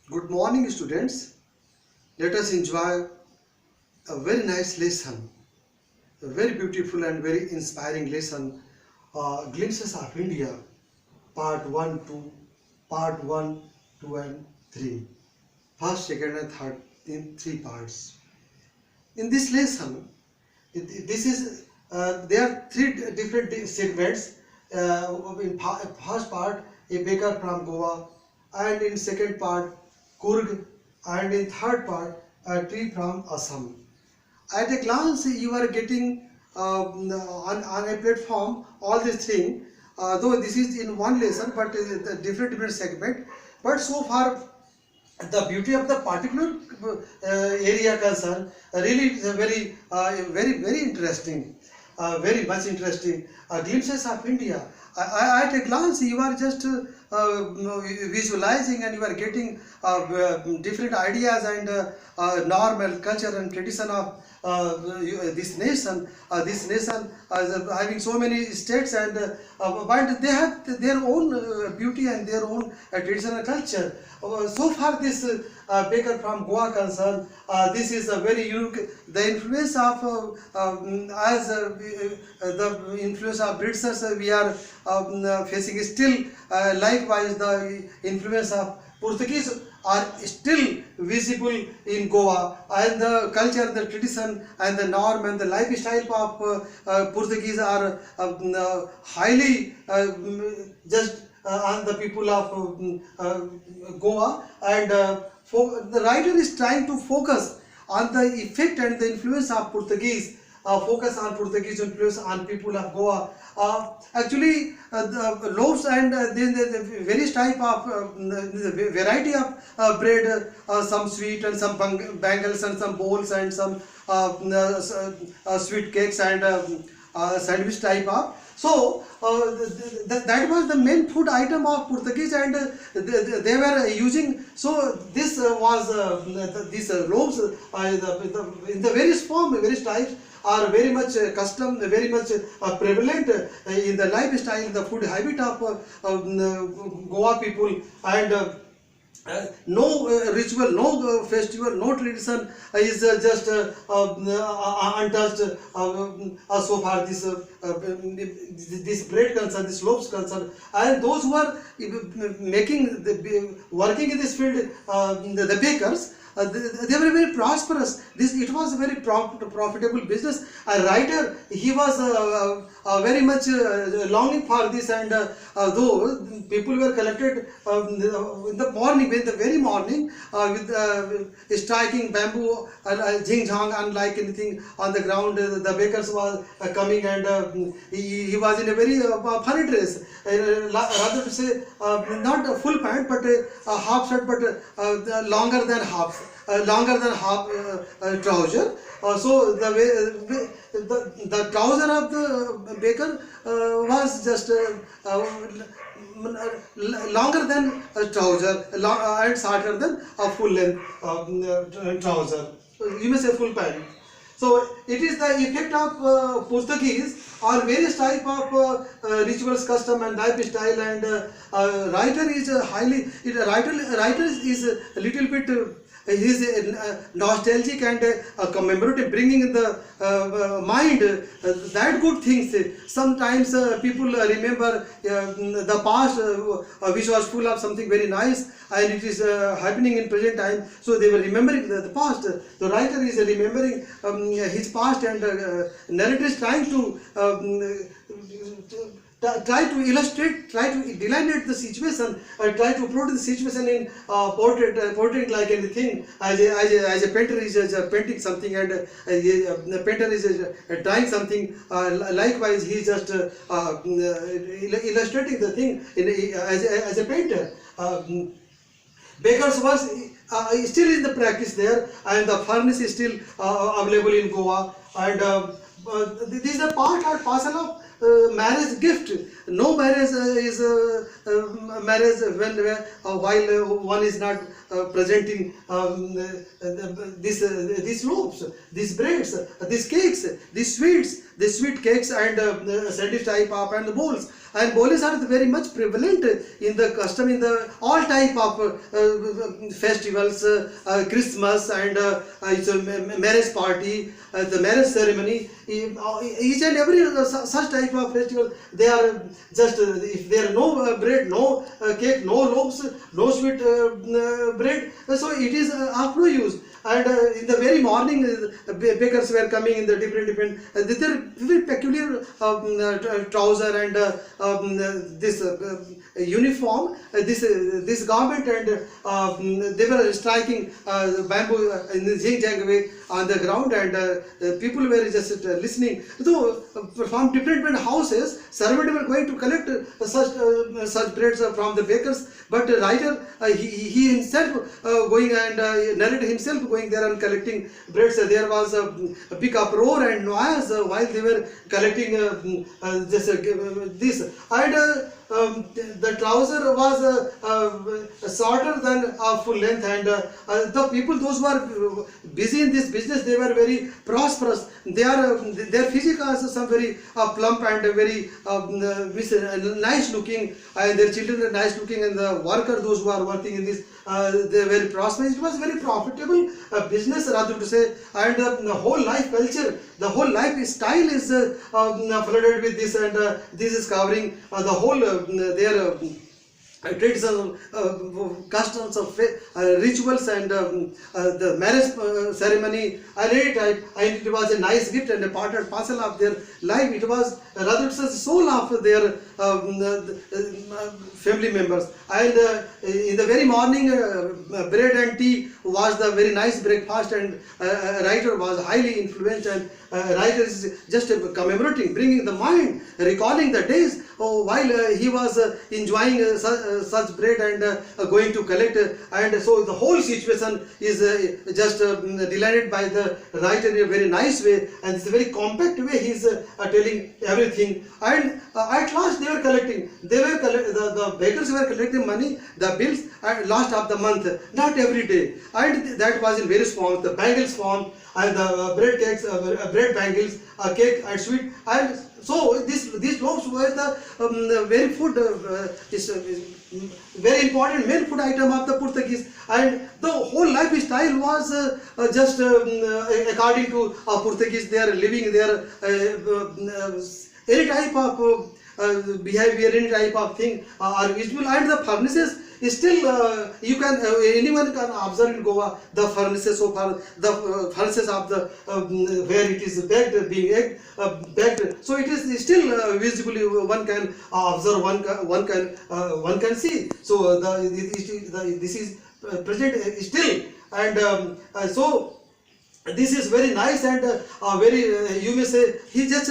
Good morning, students. Let us enjoy a very nice lesson, a very beautiful and very inspiring lesson. Glimpses of India, Part 1, 2, Part 1, 2, and 3. First, second, and third in three parts. In this lesson, this is there are three different segments. In first part, a baker from Goa, and in second part, Kurg, and in third part, a tree from Assam. At a glance, you are getting on a platform all these things. Though this is in one lesson, but the different segment. But so far, the beauty of the particular area concern really is a very interesting, very much interesting. Glimpses of India. At a glance, you are just visualizing and you are getting different ideas and normal culture and tradition of this nation. This nation having so many states and but they have their own beauty and their own traditional culture. So far, this baker from Goa concern, this is a very unique. The influence of the influence of Britishers we are facing still. Likewise, the influence of Portuguese are still visible in Goa, and the culture, the tradition, and the norm and the lifestyle of Portuguese are highly just on the people of Goa, and the writer is trying to focus on the effect and the influence of Portuguese. Focus on Portuguese influence on people of Goa. The loaves and the various type of the variety of bread, some sweet and some bangles and some bowls and some sweet cakes and sandwich type of. So that was the main food item of Portuguese, and they were using. So this was these loaves in the various form, various types are very much custom, very much prevalent in the lifestyle, the food habit of Goa people, and no ritual, no festival, no tradition is just untouched so far. This bread concern, this loaves concern, and those who are making working in this field, the bakers. They were very prosperous. It was a very profitable business. A writer, he was very much longing for this, and though people were collected in the morning, in the very morning, with striking bamboo and jing jang, unlike anything on the ground, the bakers was coming, and he was in a very funny dress, rather to say not a full pant, but a half shirt, but longer than half. Longer than half trouser. So the trouser of the baker was just longer than a trouser and shorter than a full length trouser. You may say full pant. So it is the effect of Portuguese or various type of rituals, custom and lifestyle, and writer is highly. Writer is a little bit. He is nostalgic and commemorative, bringing in the mind that good things. Sometimes people remember the past, which was full of something very nice, and it is happening in present time. So they were remembering the past. The writer is remembering his past, and narrator is trying to try to illustrate, try to delineate the situation, try to put the situation in portrait like anything. As a painter is painting something, and the painter is drawing something. Likewise, he is just illustrating the thing as a painter. Bakers was still in the practice there, and the furnace is still available in Goa, and this is a part and parcel of marriage gift. No marriage is marriage when while one is not presenting these loaves, these breads, these cakes, these sweets, the sweet cakes and sandwich type of and the bowls. And bowls are very much prevalent in the custom in the all type of festivals, Christmas and it's a marriage party, the marriage ceremony. Each and every such type of festival, they are just if there are no bread, no cake, no loaves, no sweet bread, so it is of no use. And in the very morning, bakers were coming in the different with their very peculiar trouser and this uniform, this garment, and they were striking bamboo in the zigzag way on the ground, and people were just listening. So from different houses, servants were going to collect such breads from the bakers, but the writer he himself going and narrated himself going there and collecting breads. There was a big uproar and noise while they were collecting this, and the trouser was shorter than full length, and the people those who are busy in this business, they were very prosperous. Their physique was some very plump and very nice looking, and their children are nice looking, and the worker those who are working in this, they were very prosperous. It was very profitable business rather to say, and the whole life culture, the whole lifestyle is flooded with this, and this is covering the whole their traditional customs of rituals and the marriage ceremony and it was a nice gift and a part and parcel of their life. It was rather the soul of their family members. And in the very morning, bread and tea was the very nice breakfast, and writer was highly influenced, and writer is just commemorating, bringing the mind, recalling the days while he was enjoying such bread and going to collect, and so the whole situation is just delineated by the writer in a very nice way, and it's a very compact way he is telling everything. And at last they were collecting, the bakers were collecting money, the bills at last of the month, not every day, and that was in various forms, the bangles form and the bread cakes, bread bangles, cake and sweet. And so these loaves were the very food very important main food item of the Portuguese, and the whole lifestyle was just according to Portuguese. They are living there any type of behavior, any type of thing are visible, and the furnaces is still you can anyone can observe in Goa the furnaces so far, the furnaces of the where it is baked, being baked, so it is still visibly one can observe, one can see. So this is present still, and so this is very nice, and very you may say he just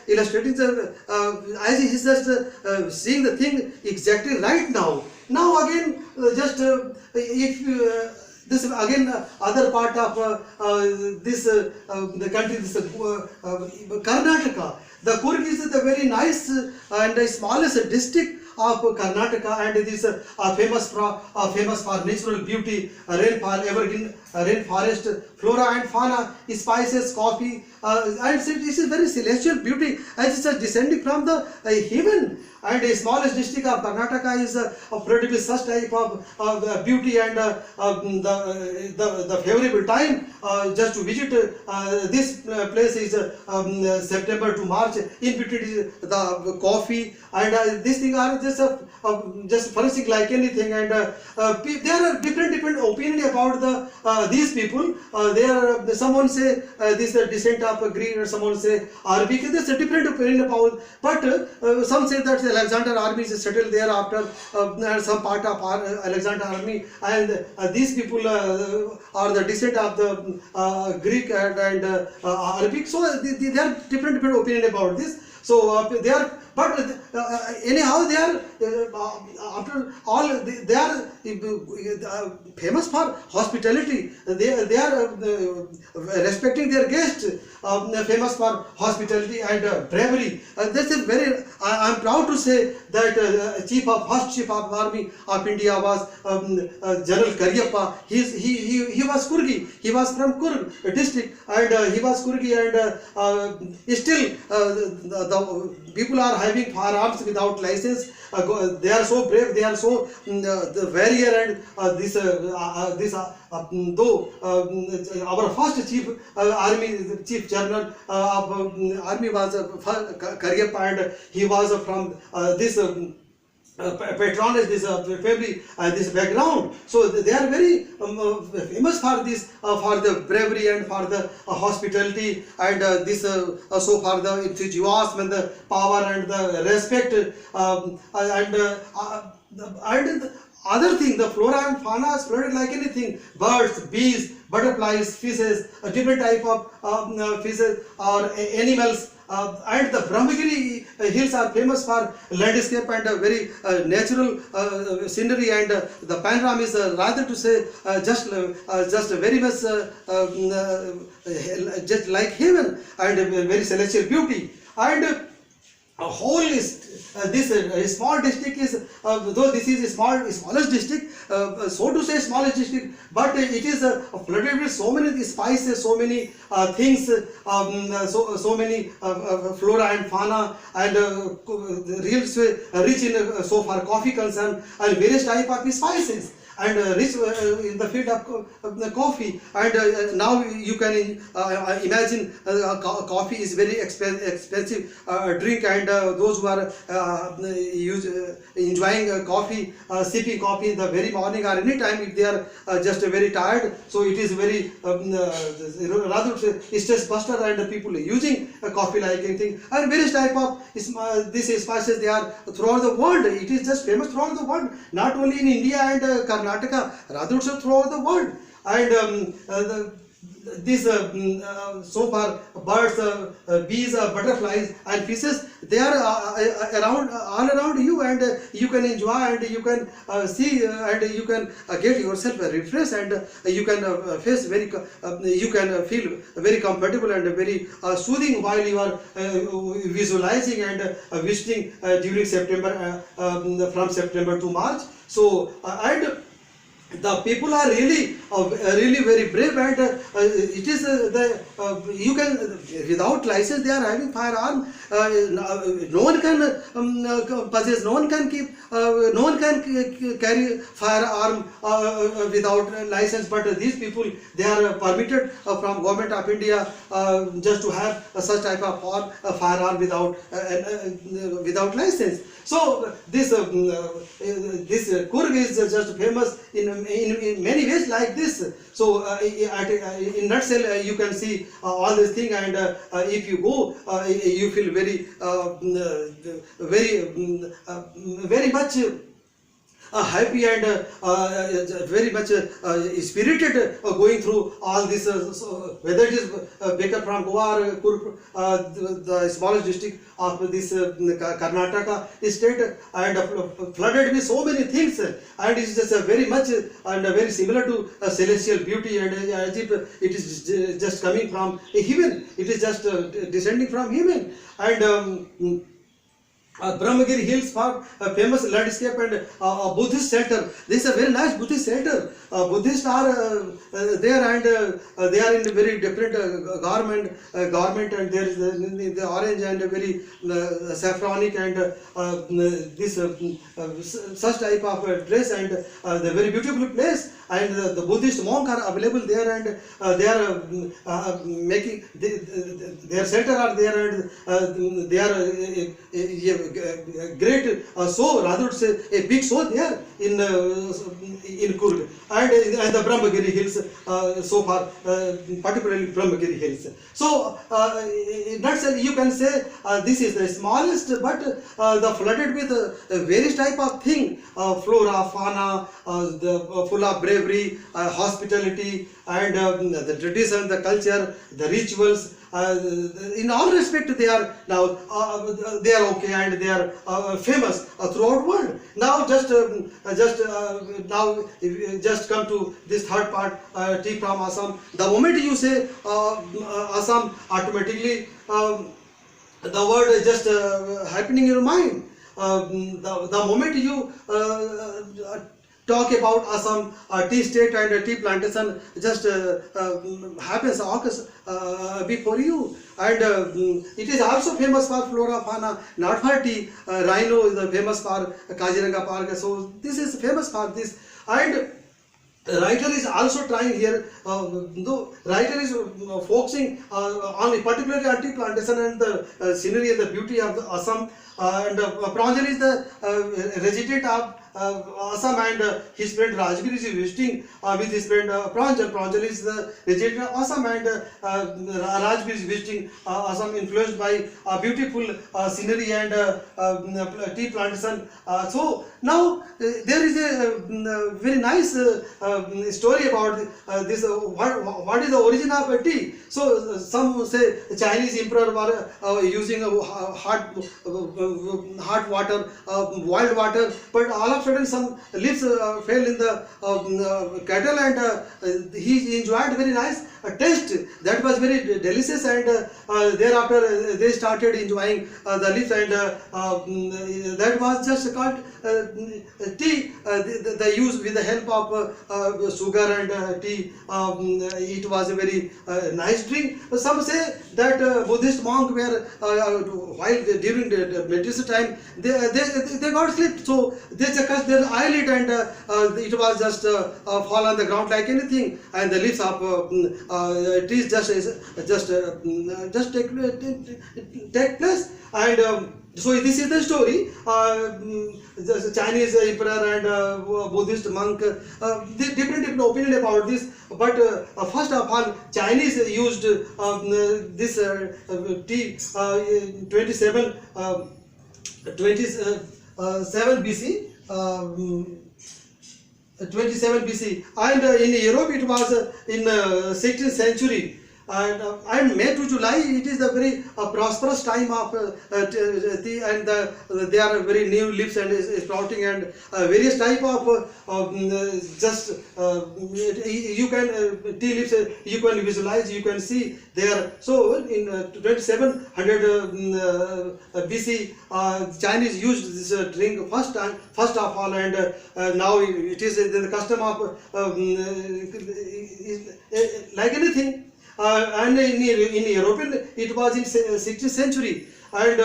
illustrating the as he is just seeing the thing exactly right now. Now again just if this again other part of this the country, this Karnataka. The Kurg is the very nice and the smallest district of Karnataka, and it is famous for natural beauty, rainfall, evergreen rainforest, flora and fauna, spices, coffee, and this is very celestial beauty as it is descending from the heaven. And a smallest district of Karnataka is produce such type of beauty, and the favorable time just to visit this place is September to March. In between is the coffee, and these things are just furnishing like anything, and there are different opinion about these people. Someone say this descent of Greek, or someone say Arabic. There's a different opinion about, but some say that Alexander army is settled there after some part of Alexander army, and these people are the descent of the Greek and Arabic. So there are different opinion about this. So they are, but anyhow they are after all they are famous for hospitality. They are respecting their guests, famous for hospitality and bravery. This is very. I am proud to say that first chief of army of India was General Karyappa. He was Kurgi. He was from Kurg district, and he was Kurgi, and still the people are having firearms without license. They are so brave. They are so the warrior, and though our first chief army chief general of army was Karyappa, and he was from this. Patronage, this family, this background. So they are very famous for this, for the bravery and for the hospitality, and this so for the enthusiasm and the power and the respect, and the other thing, the flora and fauna is flooded like anything: birds, bees, butterflies, fishes, a different type of fishes or animals. And the Brahmagiri hills are famous for landscape and very natural scenery, and the panorama is rather to say just very much just like heaven, and very celestial beauty. And whole is this small district is though this is a smallest district, so to say smallest district, but it is flooded with so many spices, so many things, so many flora and fauna, and real rich in so far coffee concern, and various type of spices, and rich in the field of the coffee. And now you can imagine coffee is very expensive drink, and those who are enjoying coffee, sipping coffee in the very morning or any time, if they are just very tired, so it is very rather stress buster, and people using coffee like anything. And various type of these spices, they are throughout the world. It is just famous throughout the world, not only in India and Karnataka, rather also throughout the world. And this so far birds, bees, butterflies and fishes, they are around all around you, and you can enjoy, and you can see, and you can get yourself refreshed, and you can face very you can feel very comfortable and very soothing while you are visualizing and visiting during September, from September to March. So and the people are really very brave, and it is you can, without license they are having firearm. No one can possess, no one can keep, no one can carry firearm without license, but these people, they are permitted from Government of India just to have such type of firearm without license. So this Kurg is just famous in many ways like this. So in nutshell, you can see all this thing, and if you go, you feel very very much happy and very much spirited going through all this, whether it is Bekar from Goa or the smallest district of this Karnataka state, and flooded with so many things, and it is just very much and very similar to celestial beauty, and as if it is just coming from heaven, it is just descending from heaven. And Brahmagiri hills for famous landscape and Buddhist center. This is a very nice Buddhist center. Buddhists are there, and they are in a very different garment, and there is the orange and very saffronic and this such type of dress, and the very beautiful place. And the Buddhist monks are available there, and they are making their center are there, and they are great show, rather to say a big show there in Kurg, and the Brahmagiri hills, so far particularly Brahmagiri hills. So in that sense, you can say this is the smallest, but the flooded with various type of thing, flora, fauna, the full of bravery, hospitality, and the tradition, the culture, the rituals, in all respect they are now they are okay and they are famous throughout world. Now now if you just come to this third part, tea from Assam. The moment you say Assam, automatically the word is just happening in your mind. The moment you talk about Assam, tea state and tea plantation, just happens, occurs before you. And it is also famous for flora fauna, not for tea. Rhino is famous for Kaziranga Park, so this is famous for this. And writer is also trying here, though writer is focusing on particularly on tea plantation and the scenery and the beauty of the Assam. And Pranjal is the resident of Assam, and his friend Rajgir is visiting with his friend Pranjal. Pranjal is the resident of Assam, and Rajgir is visiting Assam, influenced by beautiful scenery and tea plantation. So now there is a very nice story about this. What is the origin of tea? So some say Chinese emperor were using hot water, boiled water, but all of a sudden some leaves fell in the kettle, and he enjoyed very nice taste. That was very delicious, and thereafter they started enjoying the leaves, and that was just called tea. They used with the help of sugar and tea. It was a very nice drink. Some say that Buddhist monk were while during the meditation time they got slipped, so they just cut their eyelid, and it was just fall on the ground like anything, and the leaves of trees just take place. And so this is the story. The Chinese emperor and Buddhist monk, different opinion about this. But first of all, Chinese used this tea 27 BC. 27 BC, and in Europe it was in 16th century. And May to July, it is the very prosperous time of tea, and they are very new leaves and sprouting, and various type of just you can tea leaves you can visualize, you can see there. So in 2700 BC, Chinese used this drink first of all, and now it is the custom of like anything. And in European it was in 16th century, and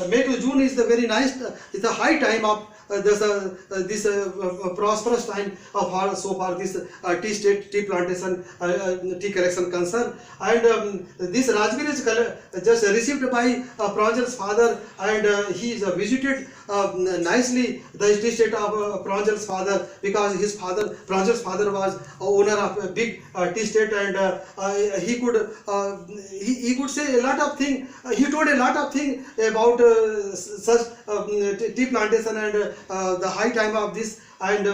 May to June is the very nice, it's the high time of this prosperous time of so far this tea state, tea plantation, tea collection concern. And this Rajgir is just received by Pranjal's father, and he is visited nicely the tea state of Pranjal's father, because his father, Pranjal's father, was owner of a big tea state, and he could say a lot of things. He told a lot of things about such tea plantation and the high time of this, and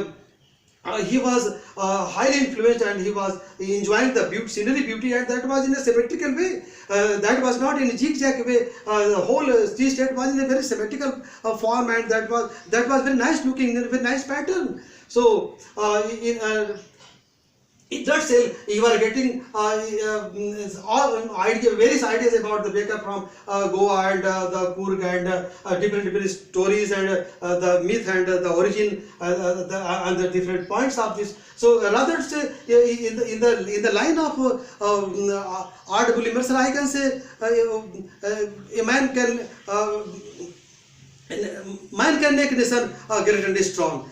he was highly influenced, and he was enjoying the scenery beauty, and that was in a symmetrical way. That was not in a zigzag way. The whole tea state was in a very symmetrical form, and that was very nice looking, a very nice pattern. So in that cell, you are getting various ideas about the Baker from Goa and the Kurg, and different stories, and the myth and the origin and the different points of this. So rather say in the line of audible immersion, I can say a man can make nation great and strong.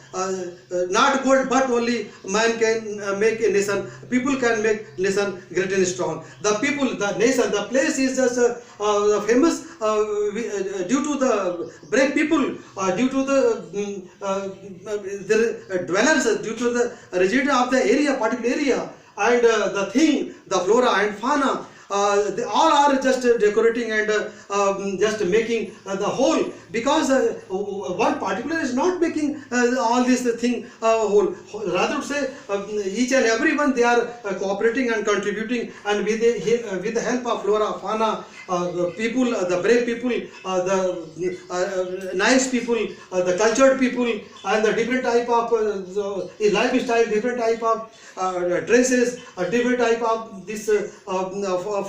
Not good, but only man can make a nation. People can make nation great and strong. The people, the nation, the place is just famous due to the brave people, due to the dwellers, due to the resident of the area, particular area, and the thing, the flora and fauna. they all are just decorating and just making the whole, because one particular is not making all this thing whole. Rather to say, each and everyone, they are cooperating and contributing, and with the help of flora, fauna, people, the brave people, the nice people, the cultured people, and the different type of lifestyle, different type of dresses, a different type of this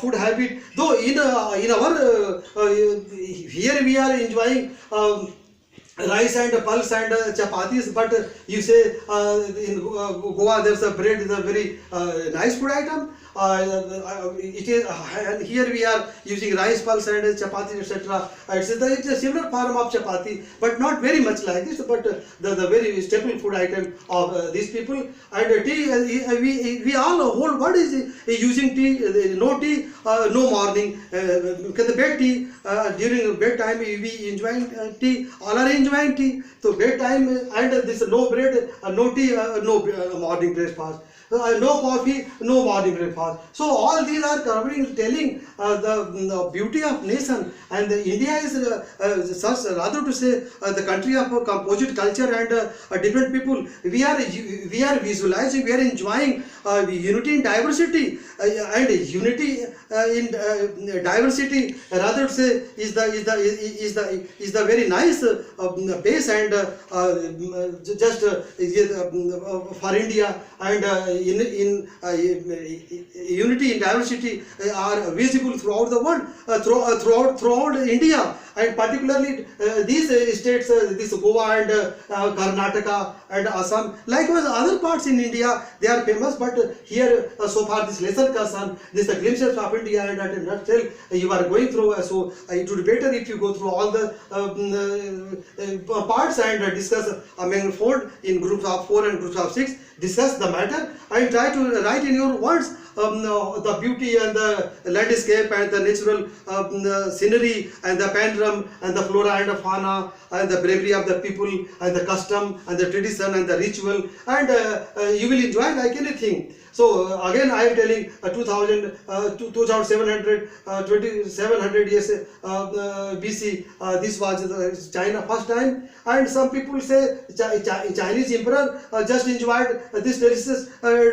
food habit. Though in our here we are enjoying rice and pulse and chapatis, but you say in Goa there's a bread is a very nice food item. It is, and here we are using rice pulse and chapati, etc. It's a similar form of chapati, but not very much like this, but the very staple food item of these people. And tea, we all, whole world is using tea. No tea, no morning. Because the bed tea, during bedtime we enjoy tea, all are enjoying tea. So bedtime and this no bread, no tea, no morning breakfast. No coffee, no morning breakfast. So all these are covering, telling the beauty of nation. And India is such, rather to say, the country of composite culture and different people. We are visualizing, we are enjoying unity in diversity, and unity in diversity. Rather to say, is the very nice base, and just for India, and in unity in diversity are visible throughout the world, throughout India, and particularly these states, this Goa and Karnataka and Assam. Likewise, other parts in India, they are famous, but here so far this lesson concern, this glimpses of India, and at a nutshell you are going through. So it would be better if you go through all the parts and discuss among four in groups of 4 and groups of 6. Discuss the matter and try to write in your words the beauty and the landscape and the natural scenery and the panorama and the flora and the fauna and the bravery of the people and the custom and the tradition and the ritual, and you will enjoy like anything. So again I am telling 2700 years BC, this was China first time, and some people say Chinese emperor just enjoyed this delicious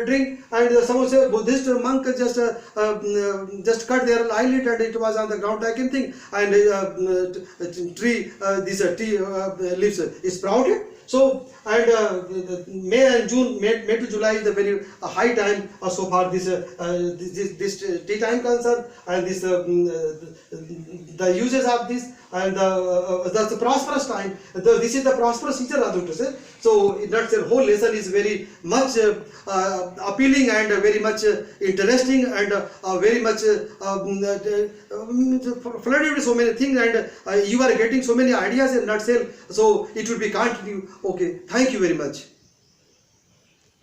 drink, and someone say Buddhist monk just cut their eyelid and it was on the ground like anything, and tree this tea leaves sprouted. So, and May and June, May to July is the very high time so far this tea time concern, and this the uses of this, and that's the prosperous time. This is the prosperous season, rather to say. So that's the whole lesson is very much appealing and very much interesting, and very much flooded with so many things, and you are getting so many ideas in nutshell. So it would be continue. Okay, thank you very much.